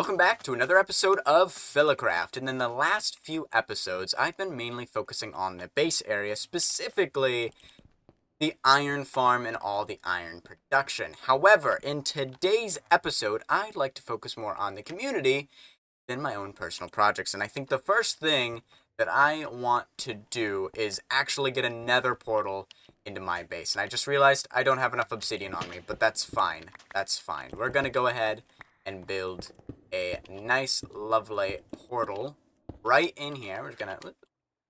welcome back to another episode of Philocraft. And in the last few episodes, I've been mainly focusing on the base area, specifically the iron farm and all the iron production. However, in today's episode, I'd like to focus more on the community than my own personal projects. And I think the first thing that I want to do is actually get a nether portal into my base. And I just realized I don't have enough obsidian on me, but that's fine. That's fine. We're going to go ahead and build a nice, lovely portal right in here. We're just going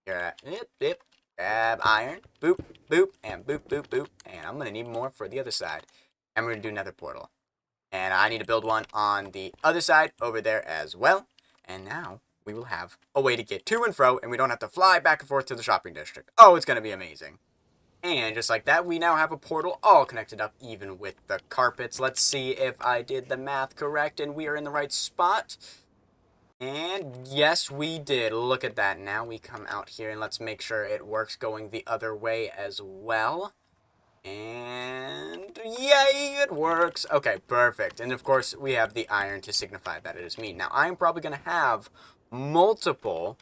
to grab iron, boop, boop, and boop, boop, boop. And I'm going to need more for the other side. And we're going to do another portal. And I need to build one on the other side over there as well. And now we will have a way to get to and fro, and we don't have to fly back and forth to the shopping district. Oh, it's going to be amazing. And just like that, we now have a portal all connected up, even with the carpets. Let's see if I did the math correct and we are in the right spot. And yes, we did. Look at that. Now we come out here and let's make sure it works going the other way as well. And yay, it works. Okay, perfect. And of course, we have the iron to signify that it is me. Now, I'm probably going to have multiple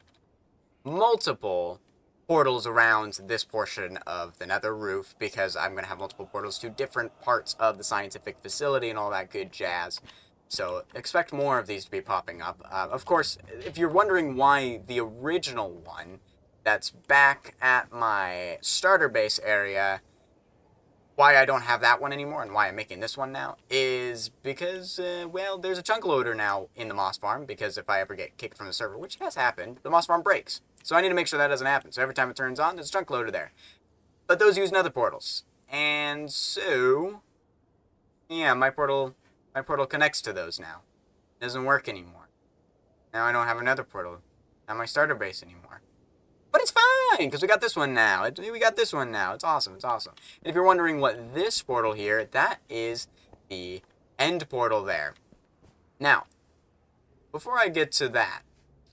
portals around this portion of the nether roof, because I'm going to have multiple portals to different parts of the scientific facility and all that good jazz. So expect more of these to be popping up. Of course, if you're wondering why the original one that's back at my starter base area, why I don't have that one anymore and why I'm making this one now is because, well, there's a chunk loader now in the moss farm, because if I ever get kicked from the server, which has happened, the moss farm breaks. So I need to make sure that doesn't happen. So every time it turns on, there's a chunk loader there. But those use nether portals. And so, yeah, my portal connects to those now. It doesn't work anymore. Now I don't have another portal at my starter base anymore. But it's fine, because we got this one now. It's awesome. It's awesome. And if you're wondering what this portal here, that is the end portal there. Now, before I get to that,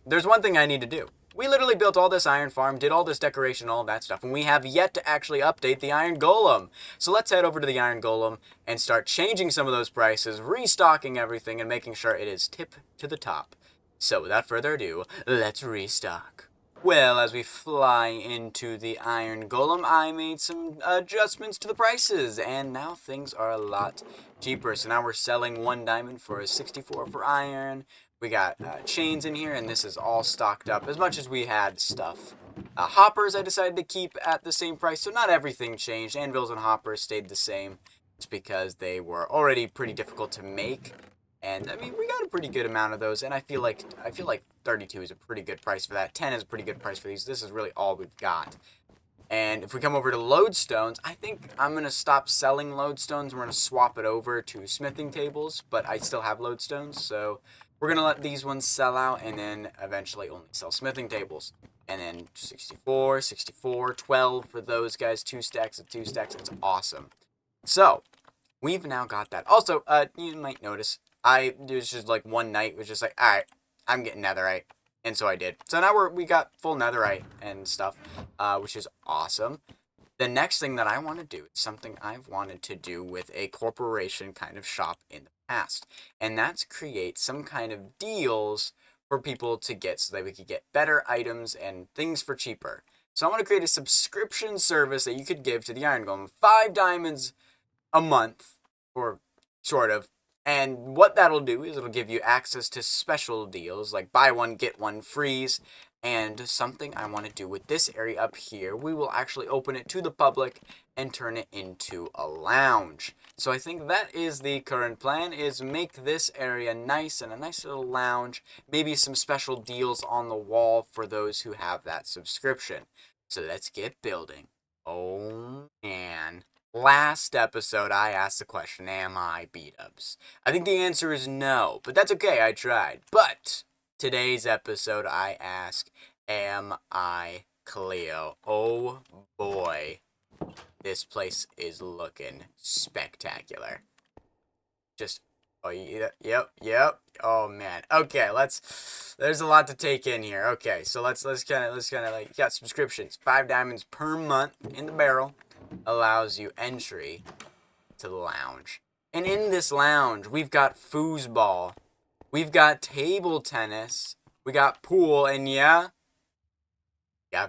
there's one thing I need to do. We literally built all this iron farm, did all this decoration, all that stuff, and we have yet to actually update the iron golem. So let's head over to the iron golem and start changing some of those prices, restocking everything, and making sure it is tip to the top. So without further ado, let's restock. Well, as we fly into the iron golem, I made some adjustments to the prices, and now things are a lot cheaper. So now we're selling 1 diamond for a 64 for iron. We got chains in here, and this is all stocked up as much as we had stuff. Hoppers I decided to keep at the same price, so not everything changed. Anvils and hoppers stayed the same. It's because they were already pretty difficult to make. And I mean, we got a pretty good amount of those, and I feel like 32 is a pretty good price for that. 10 is a pretty good price for these. This is really all we've got. And if we come over to lodestones, I think I'm going to stop selling lodestones. We're going to swap it over to smithing tables, but I still have lodestones, so we're going to let these ones sell out and then eventually only sell smithing tables. And then 64, 64, 12 for those guys, 2 stacks of 2 stacks. It's awesome. So, we've now got that. Also, you might notice, it was just like one night, was just like, alright, I'm getting netherite. And so I did. So now we got full netherite and stuff, which is awesome. The next thing that I want to do is something I've wanted to do with a corporation kind of shop in the past. And that's create some kind of deals for people to get so that we could get better items and things for cheaper. So I want to create a subscription service that you could give to the Iron Golem. 5 diamonds a month, or sort of. And what that'll do is it'll give you access to special deals, like buy one, get one freeze. And something I want to do with this area up here, we will actually open it to the public and turn it into a lounge. So I think that is the current plan, is make this area nice and a nice little lounge. Maybe some special deals on the wall for those who have that subscription. So let's get building. Oh, man. Last episode, I asked the question, am I beat-ups? I think the answer is no, but that's okay, I tried. But today's episode, I ask, am I Cleo? Oh boy, this place is looking spectacular. Just, oh, yep. Oh man. Okay, there's a lot to take in here. Okay, so let's kind of like, you got subscriptions, 5 diamonds per month in the barrel. Allows you entry to the lounge. And in this lounge, we've got foosball We've got table tennis. We got pool, and yeah,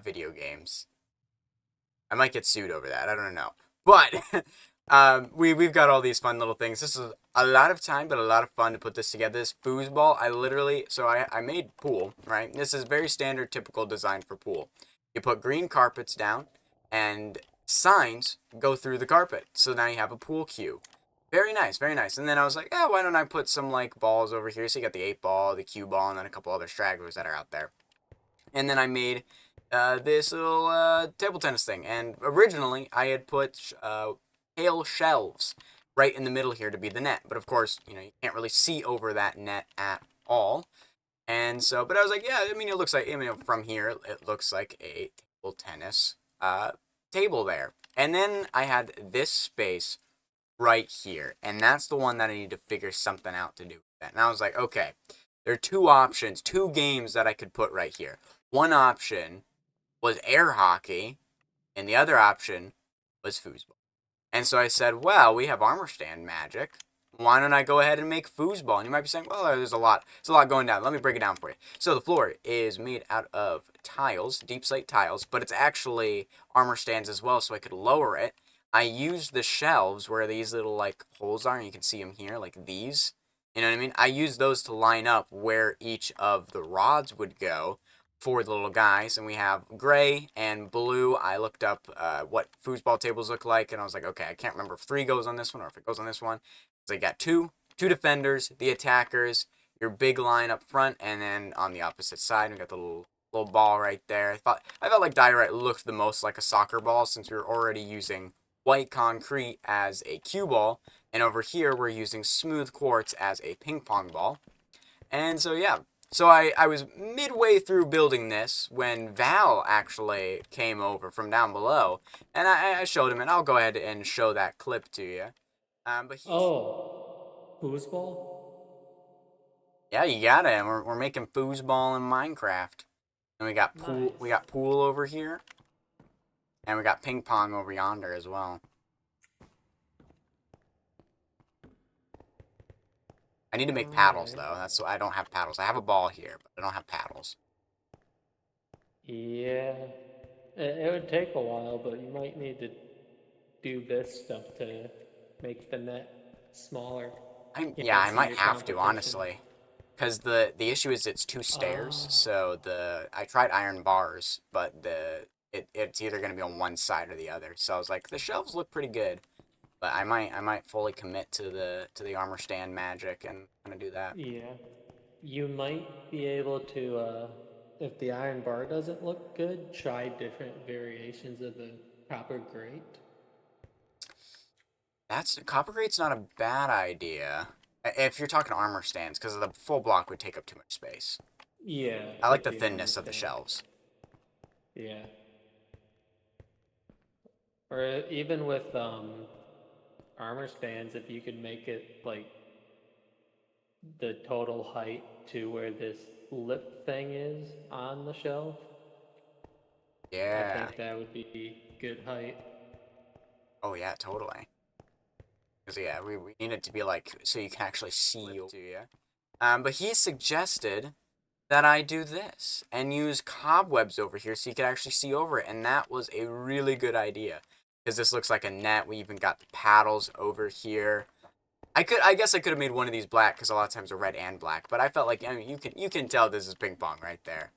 video games. I might get sued over that. I don't know. But we've got all these fun little things. This is a lot of time, but a lot of fun to put this together. This foosball, I made pool, right? This is very standard, typical design for pool. You put green carpets down, and signs go through the carpet. So now you have a pool cue. Very nice, very nice. And then I was like, oh, why don't I put some like balls over here? So you got the 8 ball, the cue ball, and then a couple other stragglers that are out there. And then I made this little table tennis thing. And originally, I had put hail shelves right in the middle here to be the net. But of course, you can't really see over that net at all. And so, but I was like, yeah, I mean, it looks like, from here, it looks like a table tennis table there. And then I had this space right here. And that's the one that I need to figure something out to do with that. And I was like, okay, there are two options, two games that I could put right here. One option was air hockey, and the other option was foosball. And so I said, well, we have armor stand magic. Why don't I go ahead and make foosball? And you might be saying, well, there's a lot going down. Let me break it down for you. So the floor is made out of tiles, deep slate tiles, but it's actually armor stands as well, so I could lower it. I used the shelves where these little like holes are, and you can see them here, like these. You know what I mean? I used those to line up where each of the rods would go for the little guys, and we have gray and blue. I looked up what foosball tables look like, and I was like, okay, I can't remember if 3 goes on this one or if it goes on this one. So you got two defenders, the attackers, your big line up front, and then on the opposite side, we got the little ball right there. I felt like Diorite looked the most like a soccer ball since we were already using white concrete as a cue ball, and over here we're using smooth quartz as a ping pong ball. And so yeah, so I was midway through building this when Val actually came over from down below, and I showed him, and I'll go ahead and show that clip to you. But he's Oh, foosball? Yeah, you got it. And we're making foosball in Minecraft, and we Nice. got pool over here, and we got ping pong over yonder as well. I need to make paddles Alright. though. That's why I don't have paddles. I have a ball here, but I don't have paddles. Yeah. It would take a while, but you might need to do this stuff to make the net smaller. Yeah, I Can't see might your have to competition. honestly, because the issue is it's 2 stairs. Ah, So I tried iron bars, but it's either gonna be on one side or the other. So I was like, the shelves look pretty good, but I might fully commit to the armor stand magic and kind of do that. yeah. You might be able to, if the iron bar doesn't look good, try different variations of the copper grate. That's copper grate's not a bad idea. If you're talking armor stands, because the full block would take up too much space. Yeah, I like with the the armor thinness of the stand. shelves. Yeah. Or even with armor stands, if you could make it like the total height to where this lip thing is on the shelf, I Yeah. think that would be good height. Oh yeah, totally. Because yeah, we need it to be like so you can actually see to you. But he suggested that I do this and use cobwebs over here so you can actually see over it, and that was a really good idea. Because this looks like a net. We even got the paddles over here. I guess I could have made one of these black because a lot of times they're red and black. But I felt like you can tell this is ping pong right there.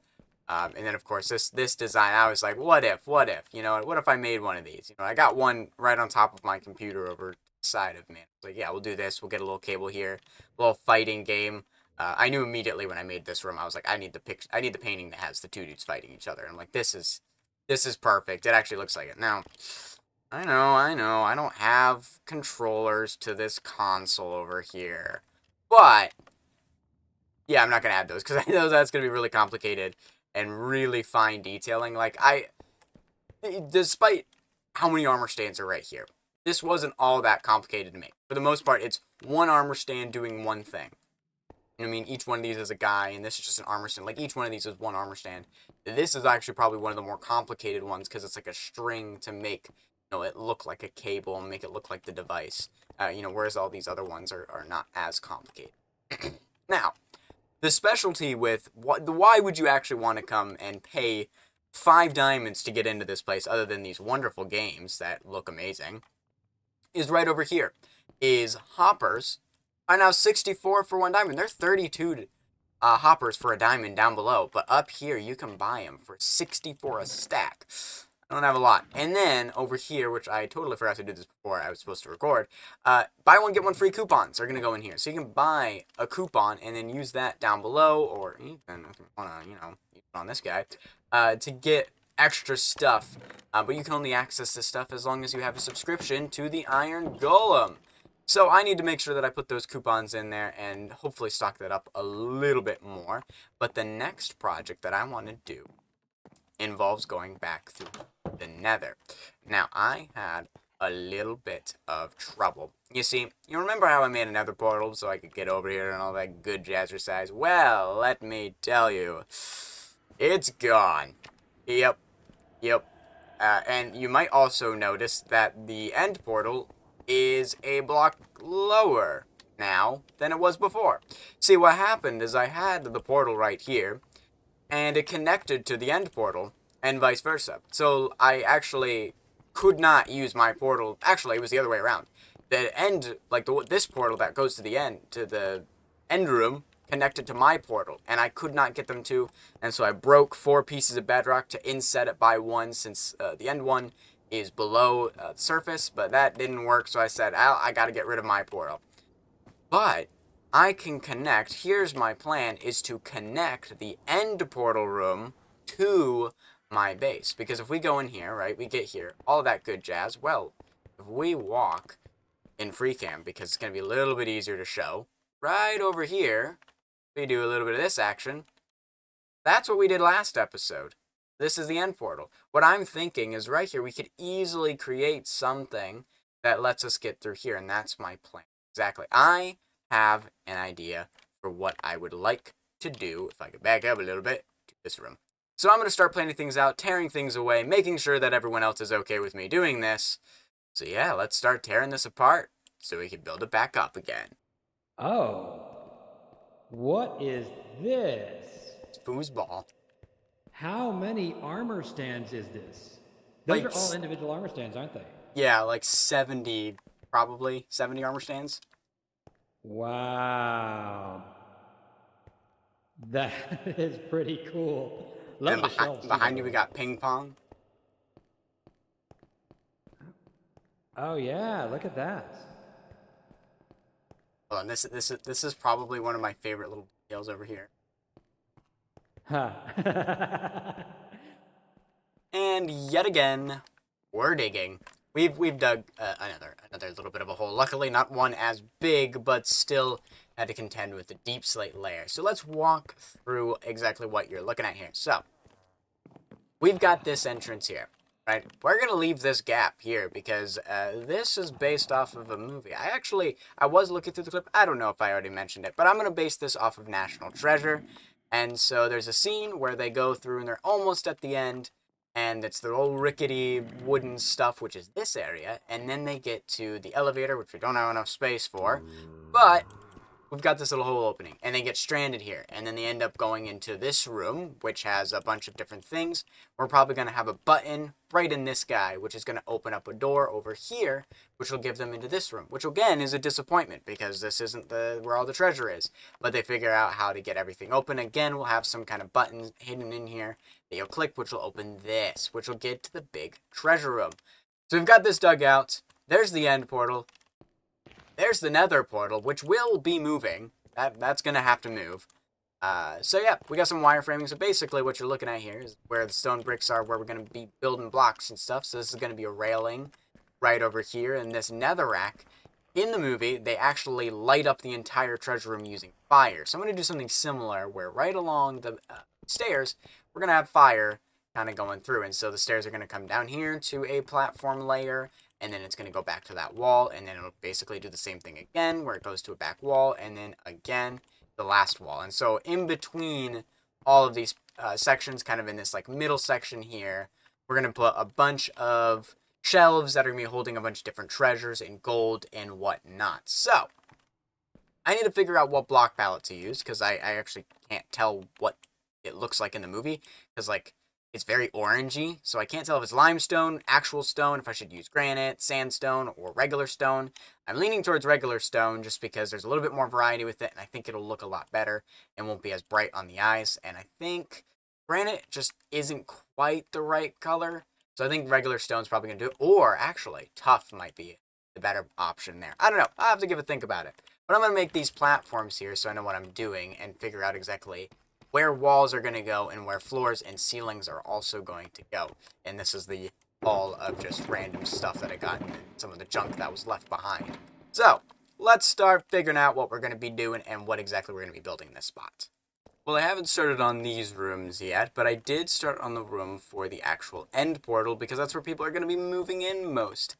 And then of course this design, I was like, what if, what if I made one of these? I got one right on top of my computer over the side of me. I was like, yeah, we'll do this. We'll get a little cable here, a little fighting game. I knew immediately when I made this room, I was like, I need the painting that has the two dudes fighting each other. And I'm like, this is perfect. It actually looks like it now. I know. I don't have controllers to this console over here. But, yeah, I'm not going to add those because I know that's going to be really complicated and really fine detailing. Despite how many armor stands are right here, this wasn't all that complicated to make. For the most part, it's one armor stand doing one thing. I mean, each one of these is a guy, and this is just an armor stand. Like, each one of these is one armor stand. This is actually probably one of the more complicated ones because it's like a string to make, it look like a cable and make it look like the device. Whereas all these other ones are not as complicated. Now, the specialty with why would you actually want to come and pay 5 diamonds to get into this place other than these wonderful games that look amazing is right over here. Is hoppers are now 64 for 1 diamond. They're 32 hoppers for a diamond down below, but up here you can buy them for 64 a stack. I don't have a lot. And then over here, which I totally forgot to do this before I was supposed to record, buy one, get one free coupons are going to go in here. So you can buy a coupon and then use that down below, or even if you want to, use it on this guy, to get extra stuff. But you can only access this stuff as long as you have a subscription to the Iron Golem. So I need to make sure that I put those coupons in there and hopefully stock that up a little bit more. But the next project that I want to do involves going back through the Nether. Now, I had a little bit of trouble. You see, you remember how I made a Nether portal so I could get over here and all that good jazzercise? Well, let me tell you, it's gone. Yep. And you might also notice that the end portal is a block lower now than it was before. See, what happened is I had the portal right here, and it connected to the end portal, and vice versa. So I actually could not use my portal. Actually, it was the other way around. The end, like this portal that goes to the end room, connected to my portal, and I could not get them to, and so I broke 4 pieces of bedrock to inset it by 1, since the end one is below the surface, but that didn't work, so I said, I gotta get rid of my portal. But I can connect, here's my plan, is to connect the end portal room to my base. Because if we go in here, right, we get here, all that good jazz, well, if we walk in free cam, because it's going to be a little bit easier to show, right over here, we do a little bit of this action. That's what we did last episode. This is the end portal. What I'm thinking is right here, we could easily create something that lets us get through here, and that's my plan. Exactly. I have an idea for what I would like to do, if I could back up a little bit, to this room. So I'm going to start planning things out, tearing things away, making sure that everyone else is okay with me doing this. So yeah, let's start tearing this apart so we can build it back up again. Oh, what is this? It's foosball. How many armor stands is this? Those Like, are all individual armor stands, aren't they? Yeah, like 70, probably 70 armor stands. Wow. That is pretty cool. Love And the shelves. behind you we got ping pong. Oh yeah, look at that. Hold on, this is probably one of my favorite little details over here. Huh. And yet again, we're digging. We've dug another little bit of a hole. Luckily, not one as big, but still had to contend with the deep slate layer. So let's walk through exactly what you're looking at here. So we've got this entrance here, right? We're gonna leave this gap here because this is based off of a movie. I was looking through the clip. I don't know if I already mentioned it, but I'm gonna base this off of National Treasure. And so there's a scene where they go through and they're almost at the end. And it's the old rickety wooden stuff, which is this area. And then they get to the elevator, which we don't have enough space for. But we've got this little hole opening. And they get stranded here. And then they end up going into this room, which has a bunch of different things. We're probably going to have a button right in this guy, which is going to open up a door over here, which will give them into this room. Which, again, is a disappointment, because this isn't where all the treasure is. But they figure out how to get everything open. Again, we'll have some kind of button hidden in here that you'll click, which will open this, which will get to the big treasure room. So we've got this dug out. There's the end portal. There's the nether portal, which will be moving. That's going to have to move. So yeah, we got some wireframing. So basically what you're looking at here is where the stone bricks are, where we're going to be building blocks and stuff. So this is going to be a railing right over here. And this netherrack, in the movie, they actually light up the entire treasure room using fire. So I'm going to do something similar, where right along the stairs, we're going to have fire kind of going through. And so the stairs are going to come down here to a platform layer, and then it's going to go back to that wall, and then it'll basically do the same thing again, where it goes to a back wall, and then again, the last wall. And so in between all of these sections, kind of in this like middle section here, we're going to put a bunch of shelves that are going to be holding a bunch of different treasures and gold and whatnot. So I need to figure out what block palette to use, because I actually can't tell what it looks like in the movie, because, like, it's very orangey, so I can't tell if it's limestone, actual stone, if I should use granite, sandstone, or regular stone. I'm leaning towards regular stone just because there's a little bit more variety with it, and I think it'll look a lot better and won't be as bright on the eyes. And I think granite just isn't quite the right color, so I think regular stone's probably going to do it. Or, actually, tough might be the better option there. I don't know. I'll have to give a think about it. But I'm going to make these platforms here so I know what I'm doing and figure out exactly where walls are going to go and where floors and ceilings are also going to go. And this is the all of just random stuff that I got and some of the junk that was left behind. So, let's start figuring out what we're going to be doing and what exactly we're going to be building in this spot. Well, I haven't started on these rooms yet, but I did start on the room for the actual end portal because that's where people are going to be moving in most.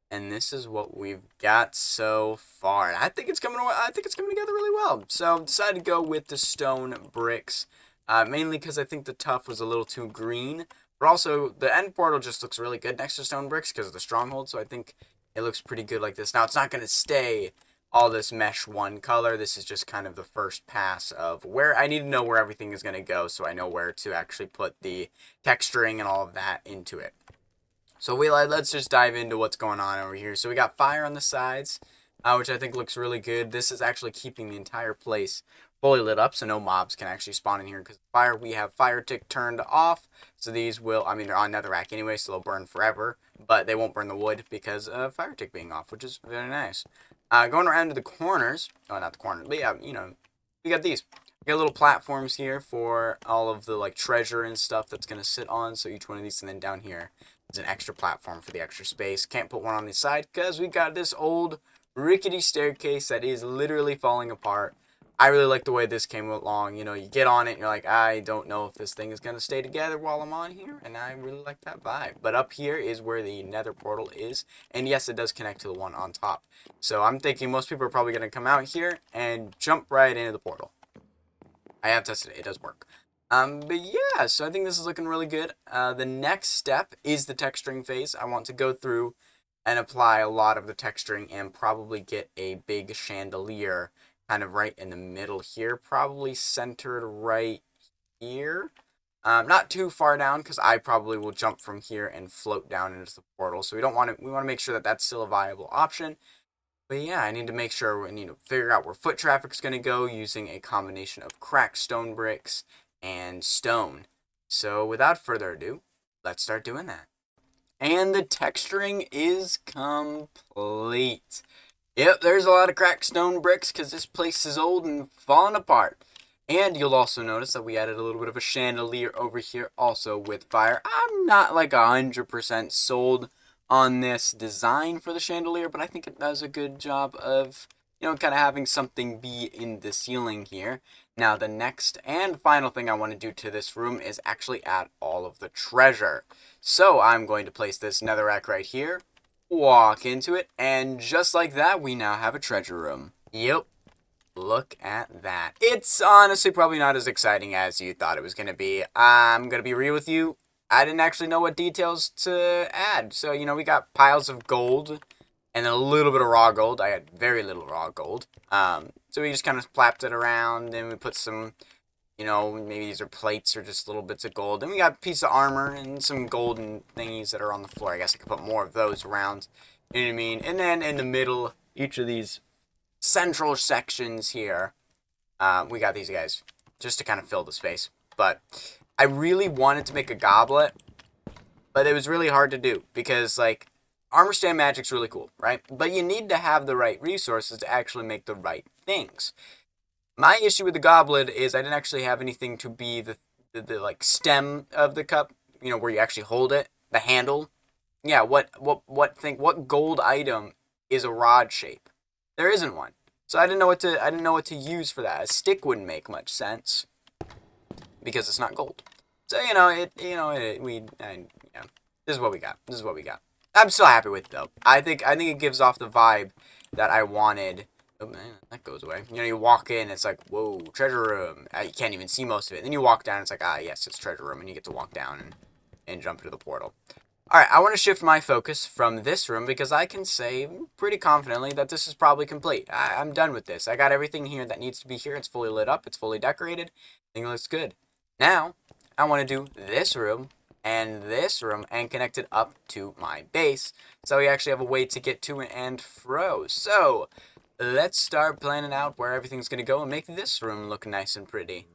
And this is what we've got so far. And I think it's coming together really well. So decided to go with the stone bricks, mainly because I think the tuff was a little too green. But also, the end portal just looks really good next to stone bricks because of the stronghold. So I think it looks pretty good like this. Now, it's not going to stay all this mesh one color. This is just kind of the first pass of where I need to know where everything is going to go so I know where to actually put the texturing and all of that into it. So let's just dive into what's going on over here. So we got fire on the sides, which I think looks really good. This is actually keeping the entire place fully lit up, so no mobs can actually spawn in here. Because fire, we have fire tick turned off, so these will, I mean, they're on netherrack anyway, so they'll burn forever. But they won't burn the wood because of fire tick being off, which is very nice. Going around to the corners, oh, not the corners, but yeah, you know, we got these. We got little platforms here for all of the like treasure and stuff that's gonna sit on. So each one of these, and then down here is an extra platform for the extra space. Can't put one on the side because we got this old rickety staircase that is literally falling apart. I really like the way this came along. You know, you get on it and you're like, I don't know if this thing is gonna stay together while I'm on here, and I really like that vibe. But up here is where the nether portal is, and yes, it does connect to the one on top. So I'm thinking most people are probably gonna come out here and jump right into the portal. I have tested it. It does work. But yeah, so I think this is looking really good. The next step is the texturing phase. I want to go through and apply a lot of the texturing and probably get a big chandelier kind of right in the middle here. Probably centered right here. Not too far down because I probably will jump from here and float down into the portal. So we want to make sure that that's still a viable option. But yeah, I need to make sure, I need to figure out where foot traffic is going to go using a combination of cracked stone bricks and stone. So without further ado, let's start doing that. And the texturing is complete. Yep, there's a lot of cracked stone bricks because this place is old and falling apart. And you'll also notice that we added a little bit of a chandelier over here also with fire. I'm not like 100% sold on this design for the chandelier, but I think it does a good job of, you know, kind of having something be in the ceiling here. Now, the next and final thing I want to do to this room is actually add all of the treasure. So I'm going to place this netherrack right here, walk into it, and just like that, we now have a treasure room. Yep. Look at that. It's honestly probably not as exciting as you thought it was going to be. I'm going to be real with you. I didn't actually know what details to add. So, you know, we got piles of gold and then a little bit of raw gold. I had very little raw gold. So we just kind of plapped it around and we put some, you know, maybe these are plates or just little bits of gold. And we got a piece of armor and some golden thingies that are on the floor. I guess I could put more of those around. You know what I mean? And then in the middle, each of these central sections here, we got these guys just to kind of fill the space. But I really wanted to make a goblet, but it was really hard to do because, like, armor stand magic's really cool, right? But you need to have the right resources to actually make the right things. My issue with the goblet is I didn't actually have anything to be the like stem of the cup, you know, where you actually hold it, the handle. Yeah, what gold item is a rod shape? There isn't one. So I didn't know what to use for that. A stick wouldn't make much sense because it's not gold. So this is what we got. This is what we got. I'm still happy with it though. I think it gives off the vibe that I wanted. Oh man, that goes away. You know, you walk in, it's like, whoa, treasure room. You can't even see most of it. Then you walk down, it's like, ah, yes, it's treasure room, and you get to walk down and jump into the portal. Alright, I want to shift my focus from this room because I can say pretty confidently that this is probably complete. I'm done with this. I got everything here that needs to be here. It's fully lit up. It's fully decorated. I think it looks good. Now, I want to do this room and connect it up to my base. So we actually have a way to get to and fro. So, let's start planning out where everything's going to go and make this room look nice and pretty.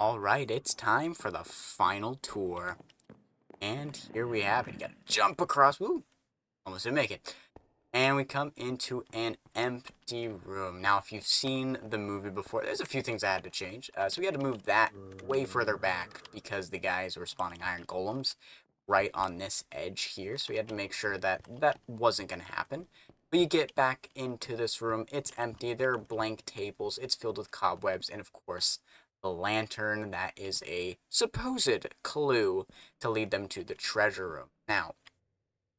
Alright, it's time for the final tour. And here we have it. You gotta jump across. Woo! Almost didn't make it. And we come into an empty room. Now, if you've seen the movie before, there's a few things I had to change. So we had to move that way further back because the guys were spawning iron golems right on this edge here. So we had to make sure that that wasn't going to happen. But you get back into this room. It's empty. There are blank tables. It's filled with cobwebs. And, of course, the lantern that is a supposed clue to lead them to the treasure room. Now,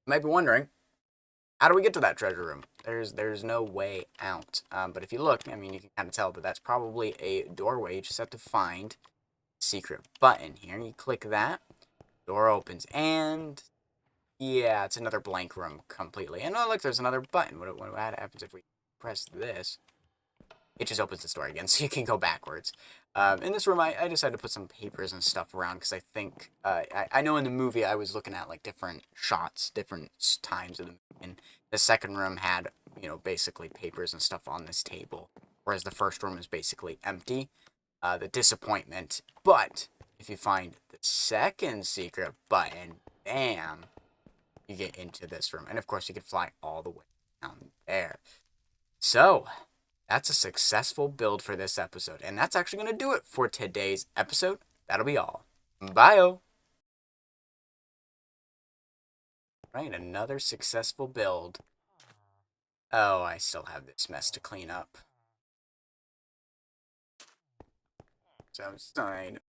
you might be wondering, how do we get to that treasure room? There's no way out. But if you look, I mean, you can kind of tell that that's probably a doorway. You just have to find a secret button here. You click that, door opens, and yeah, it's another blank room completely. And oh, look, there's another button. What happens if we press this? It just opens the door again, so you can go backwards. In this room, I decided to put some papers and stuff around because I think I know in the movie I was looking at like different shots, different times of the movie, and the second room had basically papers and stuff on this table, whereas the first room is basically empty. The disappointment, but if you find the second secret button, bam, you get into this room, and of course you can fly all the way down there. So that's a successful build for this episode. And that's actually going to do it for today's episode. That'll be all. Bye-o. Right, another successful build. Oh, I still have this mess to clean up. So I'm sorry.